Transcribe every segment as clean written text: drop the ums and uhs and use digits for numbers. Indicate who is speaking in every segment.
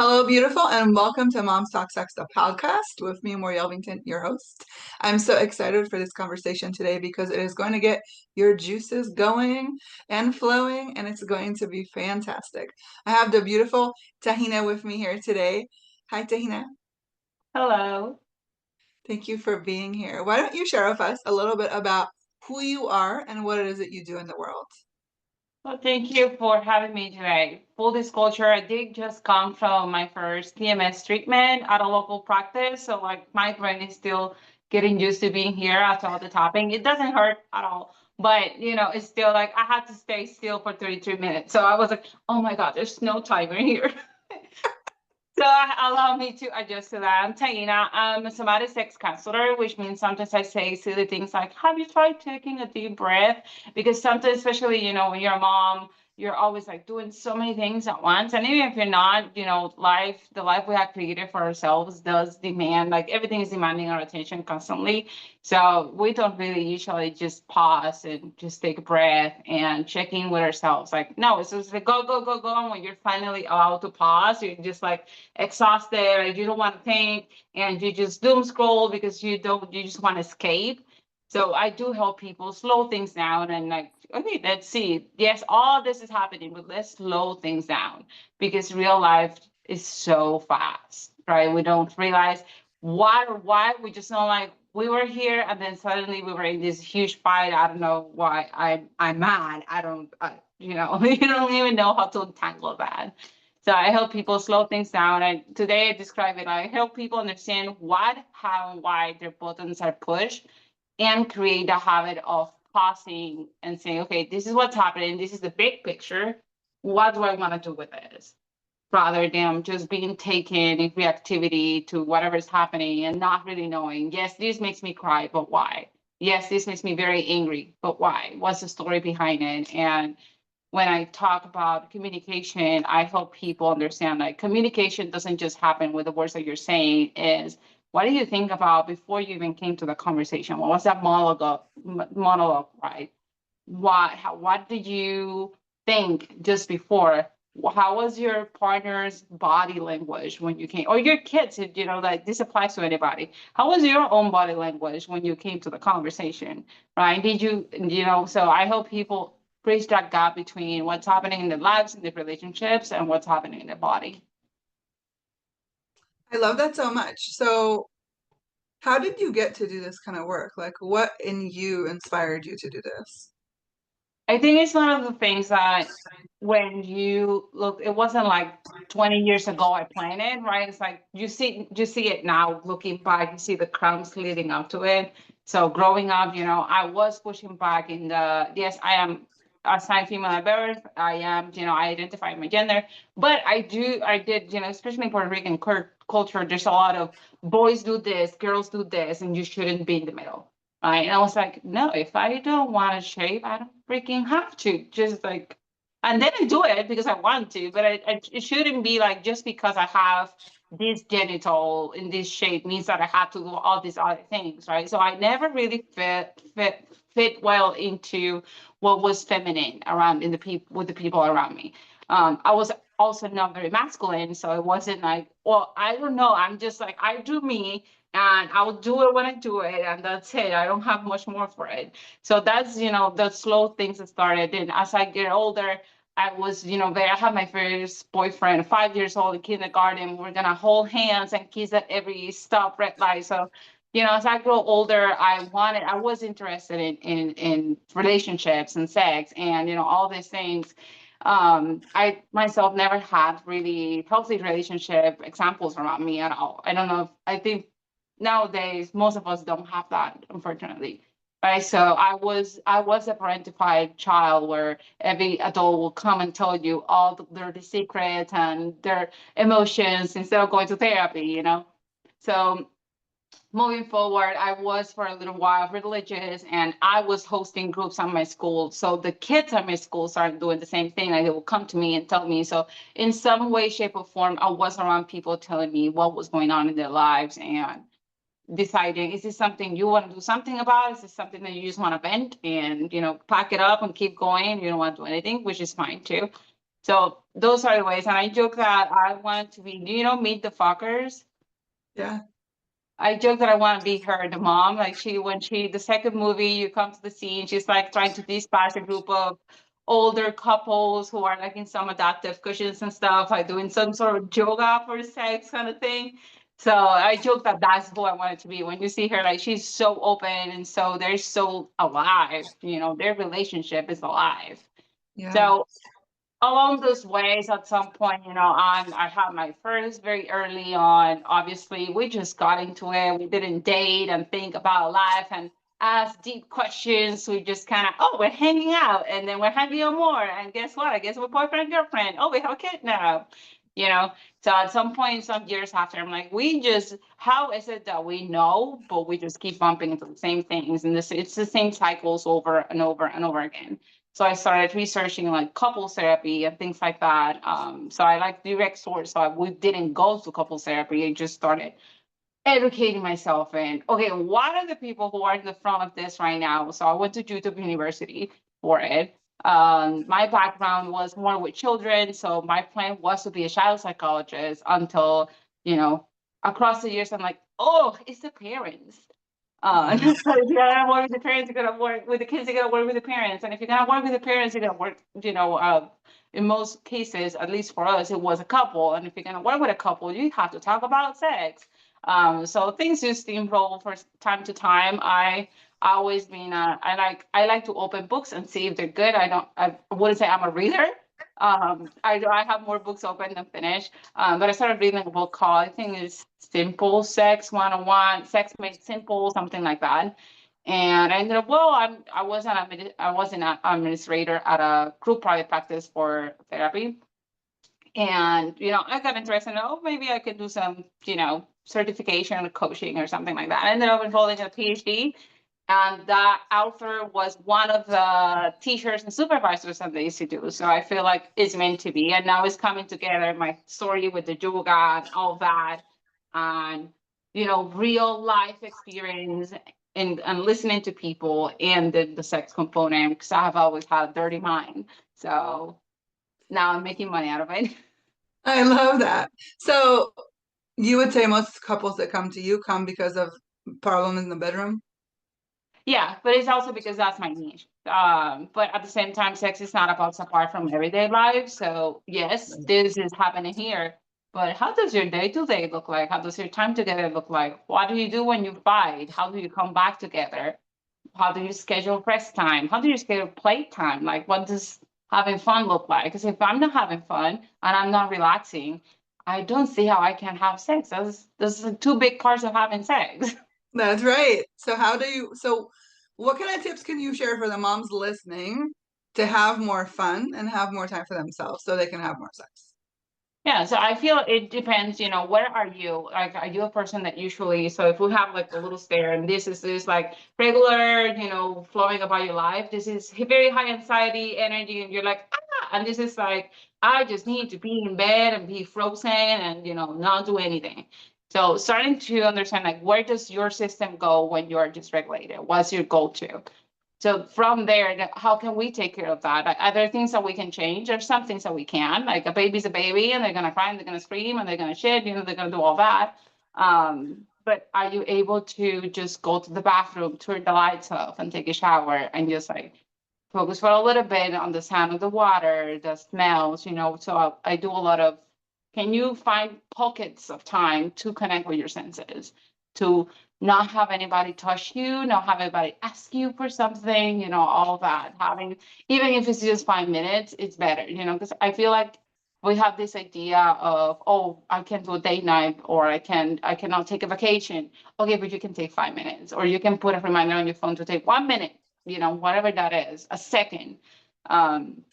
Speaker 1: Hello, beautiful, and welcome to Mom's Talk Sex, the podcast with me, Maury Elvington, your host. I'm so excited for this conversation today because it is going to get your juices going and flowing, and it's going to be fantastic. I have the beautiful Tahina with me here today. Hi, Tahina.
Speaker 2: Hello.
Speaker 1: Thank you for being here. Why don't you share with us a little bit about who you are and what it is that you do in the world?
Speaker 2: Well, thank you for having me today. Full disclosure, I did just come from my first TMS treatment at a local practice. So, like, my brain is still getting used to being here after all the tapping. It doesn't hurt at all. But, it's still like I had to stay still for 33 minutes. So I was like, oh my God, there's no timer here. So allow me to adjust to that. I'm Taina. I'm a somatic sex counselor, which means sometimes I say silly things like, have you tried taking a deep breath? Because sometimes, especially, when you're a mom, you're always like doing so many things at once. And even if you're not, the life we have created for ourselves does demand, like everything is demanding our attention constantly. So we don't really usually just pause and just take a breath and check in with ourselves. Like, no, it's just like go, go, go, go. And when you're finally allowed to pause, you're just like, exhausted, and you don't want to think, and you just doom scroll because you just want to escape. So I do help people slow things down and like, okay, let's see. Yes, all this is happening, but let's slow things down because real life is so fast, right? We don't realize what or why. We just know like we were here and then suddenly we were in this huge fight. I don't know why I'm mad. I don't, you don't even know how to untangle that. So I help people slow things down. And today I describe it. I help people understand what, how, and why their buttons are pushed and create a habit of pausing and saying, okay, this is what's happening. This is the big picture. What do I want to do with this? Rather than just being taken in reactivity to whatever is happening and not really knowing, yes, this makes me cry, but why? Yes, this makes me very angry, but why? What's the story behind it? And when I talk about communication, I help people understand like communication doesn't just happen with the words that you're saying. Is what do you think about before you even came to the conversation? What was that monologue, right? What did you think just before? How was your partner's body language when you came, or your kids? Like this applies to anybody. How was your own body language when you came to the conversation, right? So I help people bridge that gap between what's happening in their lives and their relationships and what's happening in their body.
Speaker 1: I love that so much. So, how did you get to do this kind of work? Like, what in you inspired you to do this?
Speaker 2: I think it's one of the things that when you look, it wasn't like 20 years ago I planned it, right? It's like you see it now looking back, you see the crumbs leading up to it. So growing up, I was pushing back in the yes, I am assigned female at birth. I am, I identify my gender, but I did, especially in Puerto Rican culture, there's a lot of boys do this, girls do this, and you shouldn't be in the middle. Right. And I was like, no, if I don't want to shave, I don't freaking have to. Just like, and then I do it because I want to, but it shouldn't be like just because I have this genital in this shape means that I have to do all these other things, right? So I never really fit well into what was feminine around in the people with the people around me. I was also not very masculine, so it wasn't like, well, I don't know. I'm just like I do me, and I'll do it when I do it, and that's it. I don't have much more for it. So that's the slow things that started. And as I get older, I was I had my first boyfriend, 5 years old in kindergarten. We're gonna hold hands and kiss at every stop red light. So as I grow older, I was interested in relationships and sex and all these things. I myself never had really healthy relationship examples around me at all. I don't know if I think nowadays most of us don't have that, unfortunately. Right. So I was a parentified child where every adult will come and tell you all their secrets and their emotions instead of going to therapy. So moving forward, I was for a little while religious, and I was hosting groups at my school. So the kids at my school started doing the same thing. Like they would come to me and tell me. So in some way, shape, or form, I was around people telling me what was going on in their lives and deciding, is this something you want to do something about? Is this something that you just want to vent and pack it up and keep going? You don't want to do anything, which is fine too. So those are the ways. And I joke that I wanted to be, do you know, Meet the Fockers?
Speaker 1: Yeah.
Speaker 2: I joke that I want to be her, the mom. Like the second movie, you come to the scene, she's like trying to dispatch a group of older couples who are like in some adaptive cushions and stuff, like doing some sort of yoga for sex kind of thing. So I joke that that's who I wanted to be. When you see her, like she's so open and so they're so alive, their relationship is alive.
Speaker 1: Yeah.
Speaker 2: So along those ways, at some point, I had my first very early on. Obviously, we just got into it. We didn't date and think about life and ask deep questions. We just kind of, oh, we're hanging out, and then we're hanging out more. And guess what? I guess we're boyfriend girlfriend. Oh, we have a kid now. You know. So at some point, some years after, I'm like, how is it that we know, but we just keep bumping into the same things, and it's the same cycles over and over and over again. So I started researching like couples therapy and things like that. So I like direct source. So we didn't go to couples therapy. I just started educating myself in, okay, what are the people who are in the front of this right now? So I went to YouTube University for it. My background was more with children. So my plan was to be a child psychologist until, you know, across the years, I'm like, oh, it's the parents.
Speaker 1: Yeah.
Speaker 2: So if you're gonna work with the parents, you're gonna work with the kids, you're gonna work with the parents. And if you're gonna work with the parents, you're gonna work, in most cases, at least for us, it was a couple. And if you're gonna work with a couple, you have to talk about sex. So things just steamroll for time to time. I always been I like to open books and see if they're good. I wouldn't say I'm a reader. I have more books open than finished. But I started reading a book called, I think it's Simple Sex 101, Sex Made Simple, something like that. And I ended up, well, I was an administrator at a group private practice for therapy. And, I got interested in, oh, maybe I could do some, certification or coaching or something like that. I ended up enrolling in a PhD. And that author was one of the teachers and supervisors that they used to do. So I feel like it's meant to be. And now it's coming together, my story with the yoga and all that. And, real life experience and listening to people and the sex component, because I have always had a dirty mind. So now I'm making money out of it.
Speaker 1: I love that. So you would say most couples that come to you come because of problems in the bedroom?
Speaker 2: Yeah, but it's also because that's my niche. But at the same time, sex is not about apart from everyday life. So yes, this is happening here. But how does your day-to-day look like? How does your time together look like? What do you do when you fight? How do you come back together? How do you schedule rest time? How do you schedule play time? Like, what does having fun look like? Because if I'm not having fun and I'm not relaxing, I don't see how I can have sex. Those are two big parts of having sex.
Speaker 1: That's right. So what kind of tips can you share for the moms listening to have more fun and have more time for themselves so they can have more sex?
Speaker 2: Yeah, so I feel it depends, where are you? Like, are you a person that usually, so if we have like a little stare and this is like regular, flowing about your life, this is very high anxiety energy, and you're like, and this is like, I just need to be in bed and be frozen and, not do anything. So starting to understand, like, where does your system go when you're dysregulated? What's your go-to? So from there, how can we take care of that? Are there things that we can change? There's some things that we can. Like a baby's a baby, and they're gonna cry, and they're gonna scream, and they're gonna shit. They're gonna do all that. But are you able to just go to the bathroom, turn the lights off, and take a shower, and just like focus for a little bit on the sound of the water, the smells? So I do a lot of. Can you find pockets of time to connect with your senses? To not have anybody touch you, not have anybody ask you for something, all that. Having, even if it's just 5 minutes, it's better, because I feel like we have this idea of, oh, I can do a date night, or I cannot take a vacation. Okay, but you can take 5 minutes, or you can put a reminder on your phone to take 1 minute, whatever that is, a second. Um,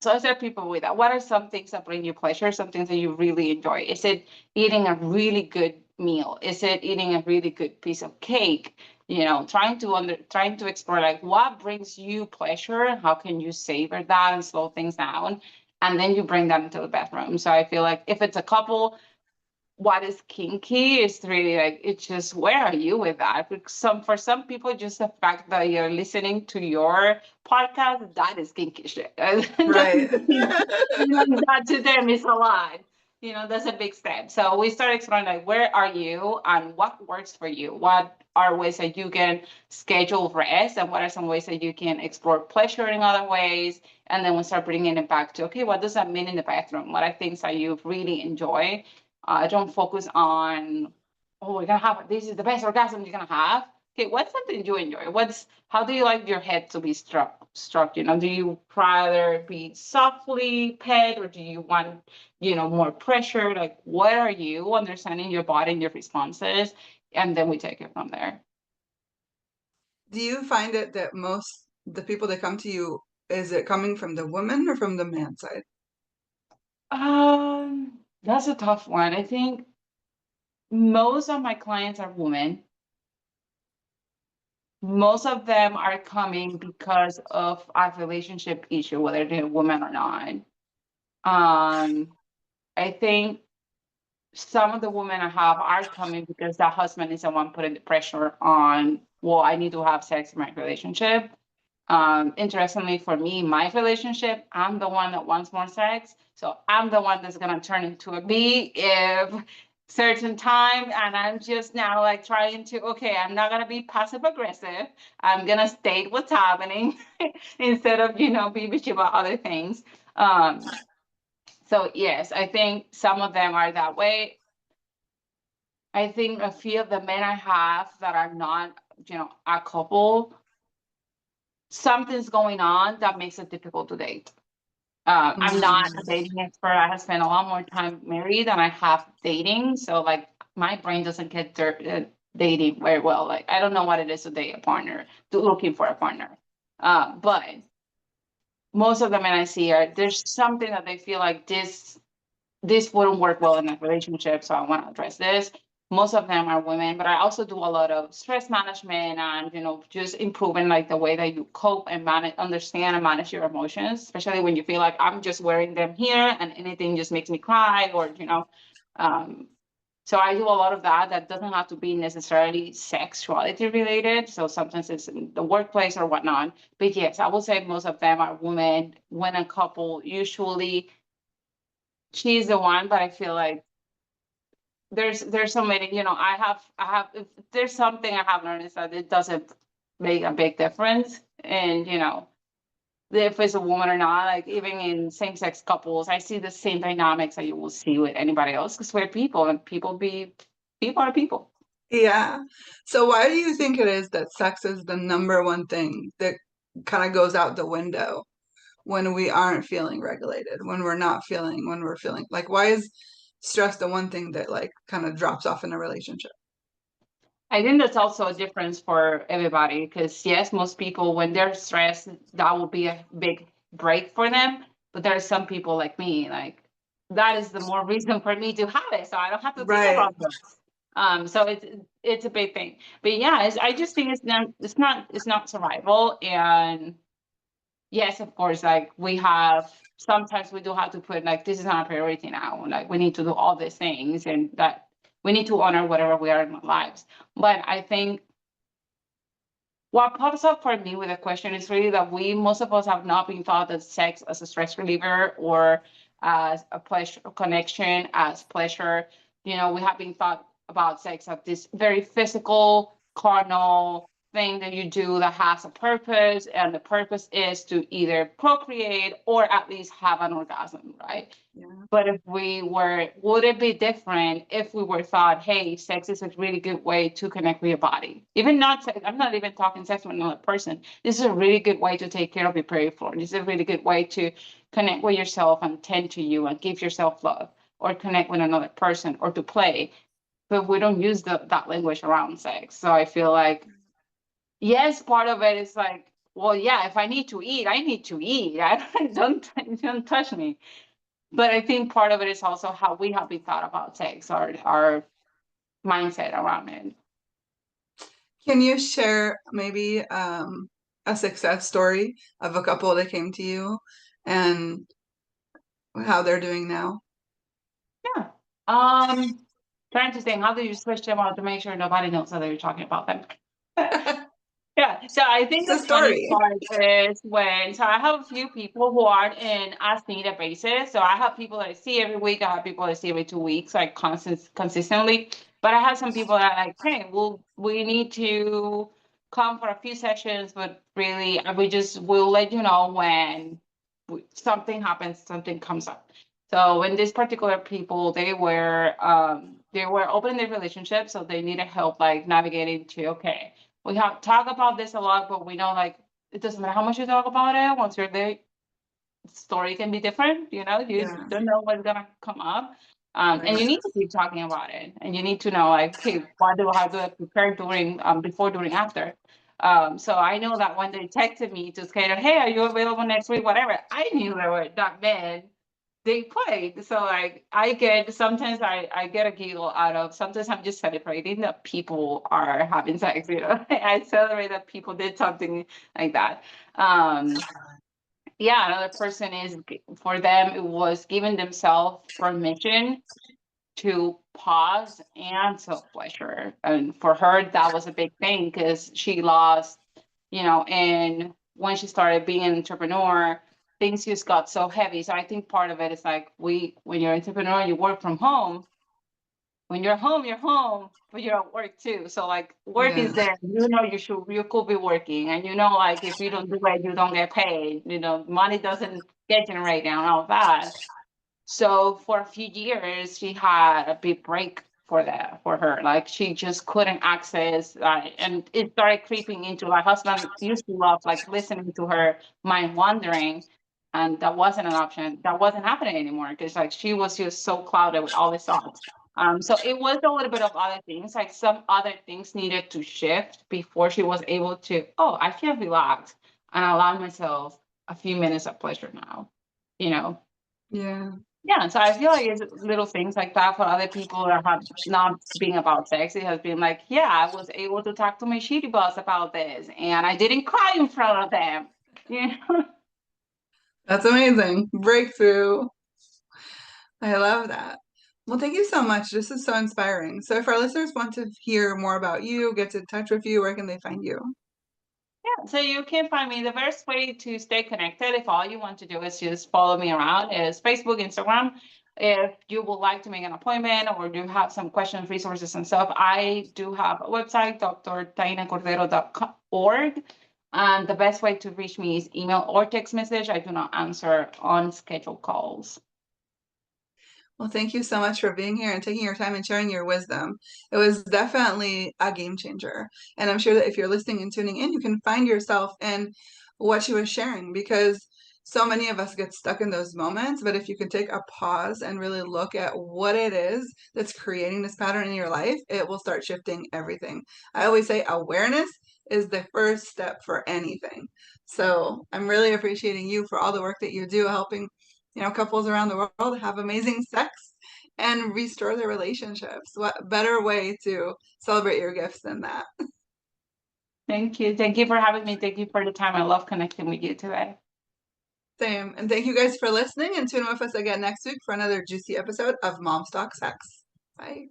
Speaker 2: so I said people with that. What are some things that bring you pleasure? Some things that you really enjoy? Is it eating a really good meal? Is it eating a really good piece of cake? Trying to explore like what brings you pleasure and how can you savor that and slow things down. And then you bring that into the bedroom. So I feel like if it's a couple, what is kinky is really like, it's just, where are you with that? For some people, just the fact that you're listening to your podcast, that is kinky shit. Just,
Speaker 1: Right.
Speaker 2: that to them is a lot. That's a big step. So we start exploring, like, where are you and what works for you? What are ways that you can schedule rest, and what are some ways that you can explore pleasure in other ways? And then we start bringing it back to, okay, what does that mean in the bathroom? What are things that you really enjoy? Don't focus on, oh, we're gonna have, this is the best orgasm you're gonna have. Okay, what's something you enjoy? How do you like your head to be struck? Do you rather be softly pet, or do you want, more pressure? Like, what are you understanding your body and your responses? And then we take it from there.
Speaker 1: Do you find it that most the people that come to you, is it coming from the woman or from the man side?
Speaker 2: That's a tough one. I think most of my clients are women. Most of them are coming because of a relationship issue, whether they're a woman or not. I think some of the women I have are coming because the husband is the one putting the pressure on, well, I need to have sex in my relationship. Interestingly, for me, my relationship, I'm the one that wants more sex. So I'm the one that's gonna turn into a bee if certain time, and I'm just now like trying to, okay, I'm not gonna be passive aggressive. I'm gonna state what's happening instead of, be bitchy about other things. So yes, I think some of them are that way. I think a few of the men I have that are not, a couple, something's going on that makes it difficult to date. I'm not a
Speaker 1: Mm.
Speaker 2: dating expert. I have spent a lot more time married than I have dating. So like my brain doesn't get dating very well. Like I don't know what it is to date a partner, to looking for a partner. But most of the men I see are, there's something that they feel like this wouldn't work well in a relationship, so I want to address this. Most of them are women, but I also do a lot of stress management and, just improving like the way that you cope and manage, understand and manage your emotions, especially when you feel like I'm just wearing them here and anything just makes me cry, or, um, so I do a lot of that. That doesn't have to be necessarily sexuality related. So sometimes it's in the workplace or whatnot. But yes, I would say most of them are women. When a couple, usually she's the one, but I feel like there's so many, I have if there's something I have learned, is that it doesn't make a big difference. And if it's a woman or not, like even in same-sex couples, I see the same dynamics that you will see with anybody else, because we're people, and people are people.
Speaker 1: Yeah. So why do you think it is that sex is the number one thing that kind of goes out the window when we aren't feeling regulated, when we're feeling like, why is stress the one thing that like kind of drops off in a relationship?
Speaker 2: I think that's also a difference for everybody, because yes, most people, when they're stressed, that will be a big break for them. But there are some people like me, like that is the more reason for me to have it, so I don't have to think
Speaker 1: Right.
Speaker 2: about this. So it's a big thing. But yeah, I just think it's not survival. And yes, of course, like we have, sometimes we do have to put like, this is not a priority now. Like we need to do all these things, and that we need to honor whatever we are in our lives. But I think what pops up for me with the question is really that most of us have not been taught that sex as a stress reliever, or as a pleasure connection, as pleasure. We have been taught about sex as this very physical, carnal thing that you do that has a purpose, and the purpose is to either procreate or at least have an orgasm, right?
Speaker 1: Yeah.
Speaker 2: But would it be different if we were thought, hey, sex is a really good way to connect with your body? Even not sex, I'm not even talking sex with another person. This is a really good way to take care of your pelvic floor. This is a really good way to connect with yourself and tend to you and give yourself love, or connect with another person, or to play. But we don't use that language around sex. So I feel like, yes, part of it is like, well, yeah, if I need to eat, I need to eat. Don't touch me. But I think part of it is also how we have been thought about sex, or our mindset around it.
Speaker 1: Can you share maybe a success story of a couple that came to you and how they're doing now?
Speaker 2: Yeah. trying to think, how do you switch them out to make sure nobody knows that you're talking about them? Yeah, so I think
Speaker 1: It's a
Speaker 2: the funny
Speaker 1: story.
Speaker 2: part is when, so I have a few people who are in as needed basis. So I have people that I see every week. I have people that I see every 2 weeks, like consistently. But I have some people that are like, hey, we need to come for a few sessions, but really, we'll let you know when something happens, something comes up. So when these particular people, they were opening their relationship, so they needed help like navigating to, okay, we have talked about this a lot, but we know like it doesn't matter how much you talk about it. Once you're there, the story can be different. You know, you
Speaker 1: Yeah,
Speaker 2: don't know what's gonna come up, and you
Speaker 1: right.
Speaker 2: need to keep talking about it. And you need to know like, okay, how do I prepare during, before, during, after. So I know that when they texted me to say, hey, are you available next week? Whatever. I knew they were that man they played. So like I get a giggle out of sometimes I'm just celebrating that people are having sex, you know. I celebrate that people did something like that. Um yeah, another person is for them it was giving themselves permission to pause and self-pleasure. And for her that was a big thing because she lost, and when she started being an entrepreneur, things just got so heavy. So I think part of it is like when you're an entrepreneur, you work from home. When you're home, but you're at work too. So like work
Speaker 1: Yeah.
Speaker 2: is there. You could be working, and like if you don't do it, you don't get paid. Money doesn't get generated and all that. So for a few years, she had a big break for her. Like she just couldn't access, and it started creeping into my husband used to love like listening to her mind wandering, and that wasn't an option. That wasn't happening anymore because like she was just so clouded with all these thoughts. So it was a little bit of other things, like some other things needed to shift before she was able to, oh, I can relax and allow myself a few minutes of pleasure now, you know.
Speaker 1: Yeah.
Speaker 2: Yeah, so I feel like it's little things like that for other people that have not been about sex. It has been like, yeah, I was able to talk to my shitty boss about this, and I didn't cry in front of them. You know?
Speaker 1: That's amazing. Breakthrough. I love that. Well, thank you so much. This is so inspiring. So, if our listeners want to hear more about you, get in touch with you, where can they find you?
Speaker 2: Yeah, so you can find me. The best way to stay connected, if all you want to do is just follow me around, is Facebook, Instagram. If you would like to make an appointment or do have some questions, resources, and stuff, I do have a website, drthainacordero.org. And the best way to reach me is email or text message. I do not answer on scheduled calls.
Speaker 1: Well, thank you so much for being here and taking your time and sharing your wisdom. It was definitely a game changer. And I'm sure that if you're listening and tuning in, you can find yourself in what she was sharing because so many of us get stuck in those moments. But if you can take a pause and really look at what it is that's creating this pattern in your life, it will start shifting everything. I always say awareness is the first step for anything. So I'm really appreciating you for all the work that you do helping couples around the world have amazing sex and restore their relationships. What better way to celebrate your gifts than that?
Speaker 2: Thank you. Thank you for having me. Thank you for the time. I love connecting with you today.
Speaker 1: Same. And thank you guys for listening and tune in with us again next week for another juicy episode of Mom Talk Sex. Bye.